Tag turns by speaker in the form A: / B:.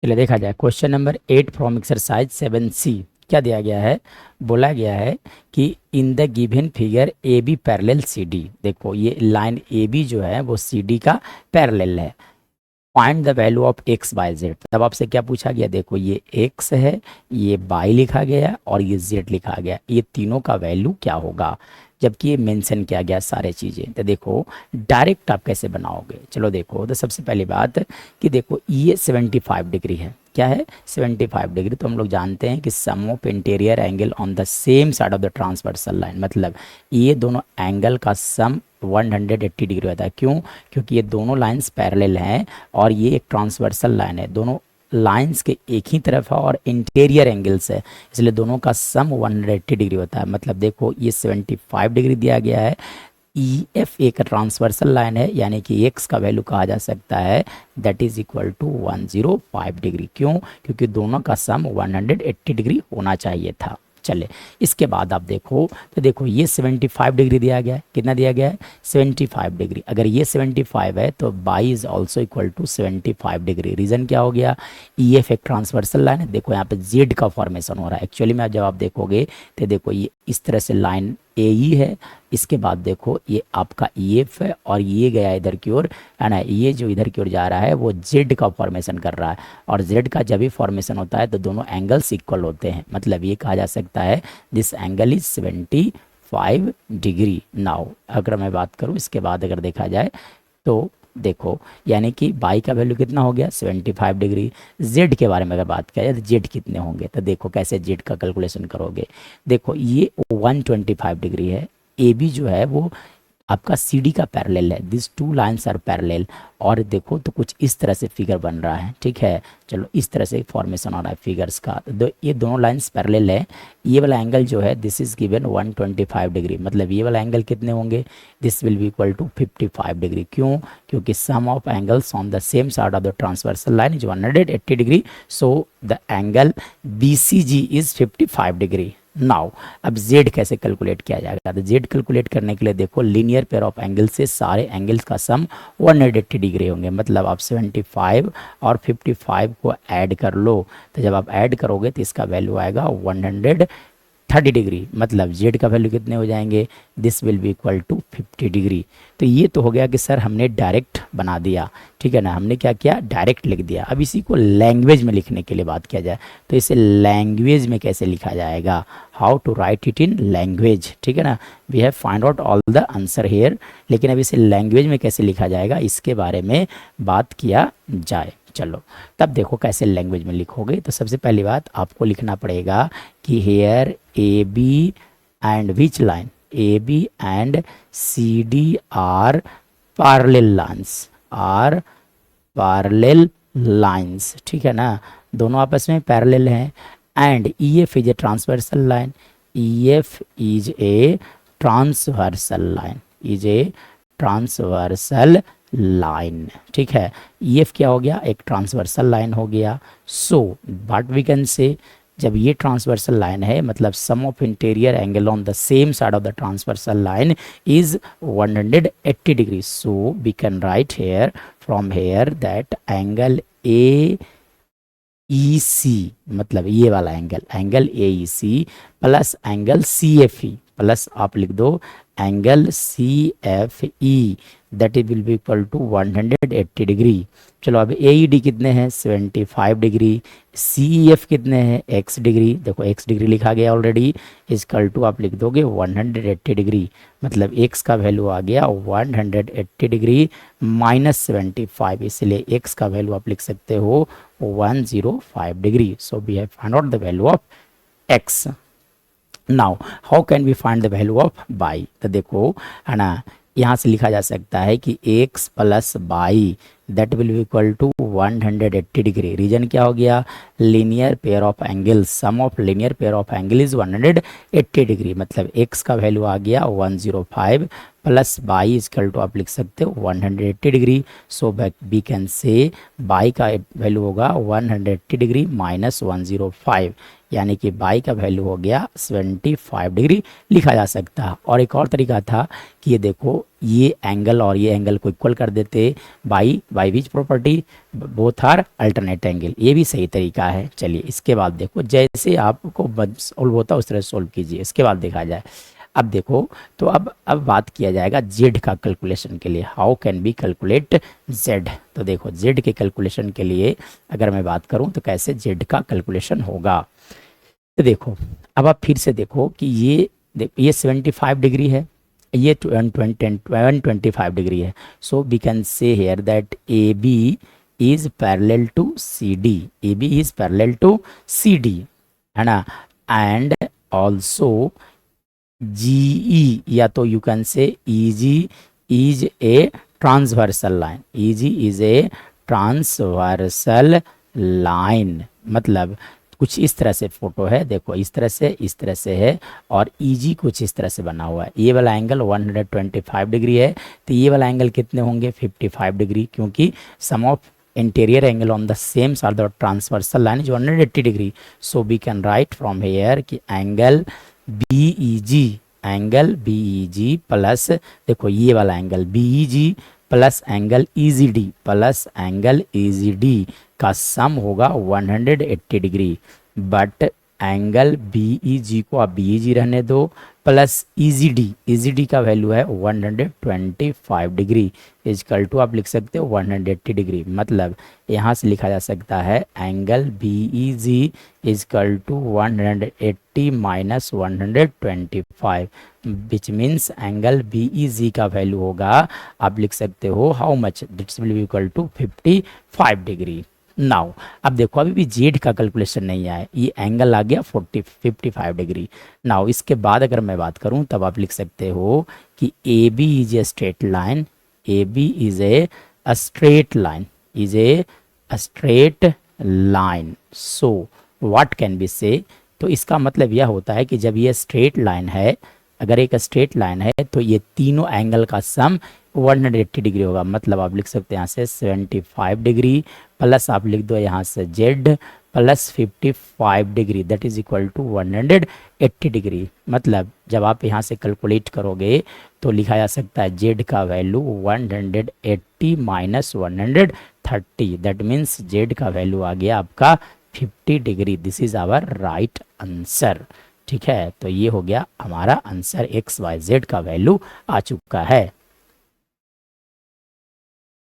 A: चलिए देखा जाए question number 8 from exercise 7C। क्या दिया गया है? बोला गया है कि in the given figure A B parallel C D. देखो ये लाइन ए बी जो है वो सी डी का पैरेलल है। Find the value of x by z. तब आपसे क्या पूछा गया? देखो ये एक्स है, ये बाई लिखा गया और ये जेड लिखा गया, ये तीनों का वैल्यू क्या होगा, जबकि ये मेंशन किया गया सारे चीज़ें। तो देखो डायरेक्ट आप कैसे बनाओगे? चलो देखो, तो सबसे पहली बात कि देखो ये 75 डिग्री है। क्या है? 75 डिग्री। तो हम लोग जानते हैं कि sum of interior angle on the same side of the transversal line, मतलब ये दोनों एंगल का सम 180 डिग्री होता है। क्यों? क्योंकि ये दोनों लाइंस पैरेलल हैं और ये एक ट्रांसवर्सल लाइन है, दोनों लाइंस के एक ही तरफ है और इंटीरियर एंगल्स है, इसलिए दोनों का सम 180 डिग्री होता है। मतलब देखो ये 75 डिग्री दिया गया है। ई एफ एक ट्रांसवर्सल लाइन है, यानी कि एक्स का वैल्यू कहा जा सकता है that is equal to 105 degree. क्यों? क्योंकि दोनों का सम 180 डिग्री होना चाहिए था। चले इसके बाद आप देखो, तो देखो ये 75 डिग्री दिया गया है। कितना दिया गया है? 75 डिग्री। अगर ये 75 है तो y is also equal to 75 degree. Reason क्या हो गया? ई एफ एक ट्रांसवर्सल लाइन है। देखो यहाँ पे जेड का फॉर्मेशन हो रहा है। एक्चुअली में जब आप देखोगे तो देखो ये इस तरह से लाइन ए ई है, इसके बाद देखो ये आपका ई एफ है और ये गया इधर की ओर, है ना। ये जो इधर की ओर जा रहा है वो जेड का फॉर्मेशन कर रहा है, और जेड का जब भी फॉर्मेशन होता है तो दोनों एंगल्स इक्वल होते हैं। मतलब ये कहा जा सकता है this angle is 75 degree. Now अगर मैं बात करूँ इसके बाद अगर देखा जाए तो देखो यानी कि बाई का वैल्यू कितना हो गया? 75 डिग्री। जेड के बारे में अगर बात किया जाए तो जेड कितने होंगे, तो देखो कैसे जेड का कैलकुलेशन करोगे। देखो ये 125 डिग्री है। ए बी जो है वो आपका सी डी का पैरेलल है, this two lines are parallel. और देखो तो कुछ इस तरह से फिगर बन रहा है, ठीक है। चलो इस तरह से फॉर्मेशन हो रहा है फिगर्स का। तो ये दोनों लाइन्स पैरेलल है। ये वाला एंगल जो है दिस इज गिवन 125 डिग्री, मतलब ये वाला एंगल कितने होंगे? This will be equal to 55 degree. क्यों? क्योंकि sum of angles on the same side of the transversal line is 180 degree, so the angle B C G is 55 degree. Now अब z कैसे calculate किया जाएगा? तो z calculate करने के लिए देखो लीनियर पेयर ऑफ एंगल से सारे एंगल्स का सम 180 डिग्री होंगे। मतलब आप 75 और 55 को ऐड कर लो, तो जब आप ऐड करोगे तो इसका वैल्यू आएगा 130 डिग्री। मतलब z का वैल्यू कितने हो जाएंगे? This will be equal to 50 degree. तो ये तो हो गया कि सर हमने डायरेक्ट बना दिया, ठीक है ना। हमने क्या किया? डायरेक्ट लिख दिया। अब इसी को लैंग्वेज में लिखने के लिए बात किया जाए तो इसे लैंग्वेज में कैसे लिखा जाएगा? How to write it in language, ठीक है ना। We have find out all the answer here, लेकिन अब इसे लैंग्वेज में कैसे लिखा जाएगा इसके बारे में बात किया जाए। चलो तब देखो कैसे लैंग्वेज में लिखोगे। तो सबसे पहली बात आपको लिखना पड़ेगा कि here A B and which line, A B and C D are parallel lines, are parallel lines, ठीक है ना। दोनों आपस में पैरेलल हैं। And E F is a transversal line, E F is a transversal line, is a transversal line, ठीक है। E F क्या हो गया? एक ट्रांसवर्सल लाइन हो गया। सो बट वी कैन से जब ये ट्रांसवर्सल लाइन है मतलब sum of interior angle on the same side of the transversal line is 180 degree. So we can write here from here that angle A E C, मतलब ये वाला angle, angle A E C plus angle C F E, plus आप लिख दो angle C F E, that is will be equal to 180 degree. चलो अब ए E D कितने हैं? 75 डिग्री। सी ई एफ कितने हैं? x degree. देखो x डिग्री लिखा गया ऑलरेडी, इजकल टू आप लिख दोगे 180 डिग्री। मतलब x का वैल्यू आ गया 180 डिग्री माइनस 75, इसलिए x का वैल्यू आप लिख सकते हो 105 degree. So we have find out the value of x। Now how can we find the value of y? तो देखो है ना, यहाँ से लिखा जा सकता है कि x plus y that will be equal to 180 degree. Reason क्या हो गया? Linear pair of angle, sum of linear pair of angle is 180 degree. मतलब x का वैल्यू आ गया 105 प्लस बाई इजकल टू आप लिख सकते हो 180 degree. So we can say y का वैल्यू होगा 180 डिग्री माइनस 105, यानी कि बाई का वैल्यू हो गया 75 डिग्री लिखा जा सकता है। और एक और तरीका था कि ये देखो ये एंगल और ये एंगल को इक्वल कर देते y which property both are alternate angle, ये भी सही तरीका है। चलिए इसके बाद देखो जैसे आपको सोल्व होता है उस तरह सोल्व कीजिए। इसके बाद देखा जाए, अब देखो तो अब बात किया जाएगा जेड का कैलकुलेशन के लिए, how can be calculate Z. तो देखो जेड के कैलकुलेशन के लिए अगर मैं बात करूं तो कैसे जेड का कैलकुलेशन होगा। तो देखो अब आप फिर से देखो कि ये 75 डिग्री है, ये 125 डिग्री है। So we can say here that A B is parallel to C D, A B is parallel to C D, है ना। एंड ऑल्सो जी या तो you can say E G is a transversal line, E G is a transversal line, मतलब कुछ इस तरह से photo है, देखो इस तरह से है, और ईजी कुछ इस तरह से बना हुआ है। ये वाला एंगल 125 डिग्री है, तो ये वाला एंगल कितने होंगे 55 डिग्री, क्योंकि sum of interior angle on the same side the transversal line is 180 degree. So we can write from here कि angle B E G plus देखो ये वाला angle B E G plus angle E G D plus angle E G D का sum होगा 180 degree. But angle B E G को आप B E G रहने दो प्लस ई जी डी का वैल्यू है 125 डिग्री इजकल टू आप लिख सकते हो 180 डिग्री। मतलब यहाँ से लिखा जा सकता है angle B E G is equal to 180 minus 125, which means angle B E G का वैल्यू होगा आप लिख सकते हो how much, this will be equal to 55 degree. Now अब देखो अभी भी जेड का कैलकुलेशन नहीं आया, ये एंगल आ गया 55 डिग्री। नाउ इसके बाद अगर मैं बात करूं तब आप लिख सकते हो कि A B is a straight line, A B is a straight line, is a straight line. So what can be say, तो इसका मतलब यह होता है कि जब ये स्ट्रेट लाइन है, अगर एक स्ट्रेट लाइन है तो ये तीनों एंगल का सम 180 डिग्री होगा। मतलब आप लिख सकते हैं यहाँ से 75 डिग्री प्लस आप लिख दो यहाँ से Z plus 55 degree, that is equal to 180 degree. मतलब जब आप यहाँ से कैलकुलेट करोगे तो लिखा जा सकता है जेड का value 180 minus 130, that means Z का वैल्यू आ गया आपका 50 degree. This is our right answer. ठीक है, तो ये हो गया हमारा आंसर, एक्स वाई जेड का वैल्यू आ चुका है।